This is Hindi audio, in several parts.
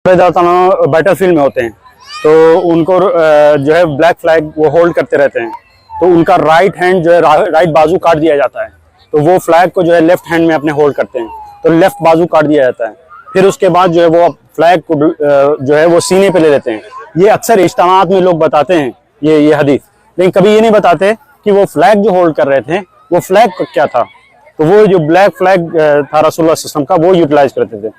बैटल फील्ड में होते हैं तो उनको जो है ब्लैक फ्लैग वो होल्ड करते रहते हैं, तो उनका राइट हैंड जो है राइट बाजू काट दिया जाता है, तो वो फ्लैग को जो है लेफ्ट हैंड में अपने होल्ड करते हैं, तो लेफ्ट बाजू काट दिया जाता है। फिर उसके बाद जो है वो फ्लैग को जो है वो सीने पे ले लेते हैं। ये अक्सर इज्तिमात में लोग बताते हैं ये हदीस, लेकिन कभी ये नहीं बताते कि वो फ्लैग जो होल्ड कर रहे थे वो फ्लैग क्या था। तो वो जो ब्लैक फ्लैग था रसूलुल्लाह सल्लल्लाहु अलैहि वसल्लम का, वो यूटिलाइज करते थे।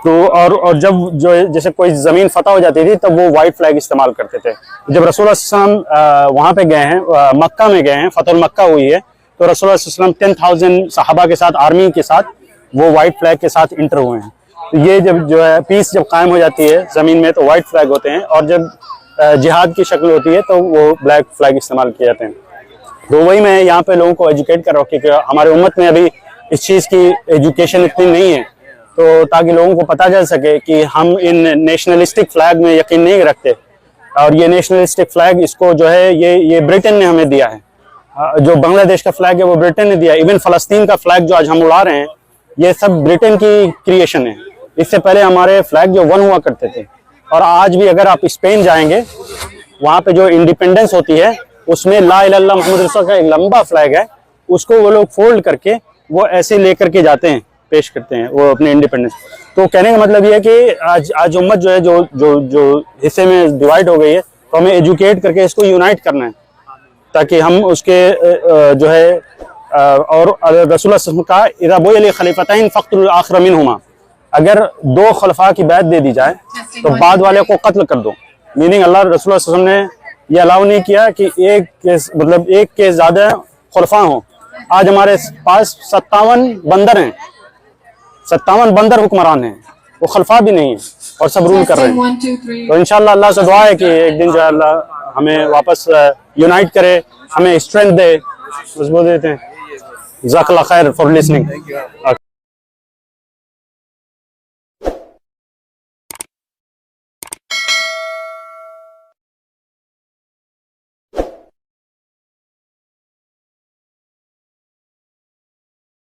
तो और जब जो जैसे कोई जमीन फतह हो जाती थी तब वो वाइट फ्लैग इस्तेमाल करते थे। जब रसूलुल्लाह सल्लल्लाहु अलैहि वसल्लम वहाँ पे गए हैं, मक्का में गए हैं, फतह मक्का हुई है, तो रसूलुल्लाह सल्लल्लाहु अलैहि वसल्लम 10,000 सहाबा के साथ, आर्मी के साथ, वो वाइट फ्लैग के साथ इंटर हुए हैं। तो ये जब जो है पीस जब कायम हो जाती है जमीन में तो वाइट फ्लैग होते हैं, और जब जिहाद की शक्ल होती है तो वो ब्लैक फ्लैग इस्तेमाल किए जाते हैं। तो वही मैं यहाँ पे लोगों को एजुकेट कर रहा हूँ कि हमारे उम्मत में अभी इस चीज़ की एजुकेशन इतनी नहीं है, तो ताकि लोगों को पता चल सके कि हम इन नेशनलिस्टिक फ्लैग में यकीन नहीं रखते। और ये नेशनलिस्टिक फ्लैग इसको जो है ये ब्रिटेन ने हमें दिया है। जो बांग्लादेश का फ्लैग है वो ब्रिटेन ने दिया है। इवन फ़लस्तीन का फ्लैग जो आज हम उड़ा रहे हैं ये सब ब्रिटेन की क्रिएशन है। इससे पहले हमारे फ्लैग जो वन हुआ करते थे। और आज भी अगर आप स्पेन जाएंगे, वहाँ पे जो इंडिपेंडेंस होती है उसमें ला इलाहा इल्लल्लाह मुहम्मद रसूलुल्लाह का एक लंबा फ्लैग है, उसको वो लोग फोल्ड करके वो ऐसे लेकर के जाते हैं, पेश करते हैं वो अपने इंडिपेंडेंस। तो कहने का मतलब ये है कि आज उम्मत जो है जो हिस्से में डिवाइड हो गई है, तो हमें एजुकेट करके इसको यूनाइट करना है, ताकि हम उसके जो है और रसूलुल्लाह का इज़ा बुइल खलीफतैन फ़क़्तुल आखिर मिनहुमा, अगर दो खलफा की बैत दे दी जाए तो बाद वाले को कत्ल कर दो। मीनिंग अल्लाह रसूलुल्लाह सल्लल्लाहु अलैहि वसल्लम ने ये अलाउ नहीं किया कि एक के ज़्यादा खलफा हों। आज हमारे पास 57 बंदर हैं, 57 बंदर हुक्मरान हैं, वो खलफा भी नहीं है और सब रूल कर रहे हैं। तो इंशाअल्लाह अल्लाह से दुआ है कि एक दिन जो है अल्लाह हमें वापस यूनाइट करे, हमें स्ट्रेंथ दे, मजबूत देते हैं। जज़ाकल्लाह खैर फॉर लिसनिंग।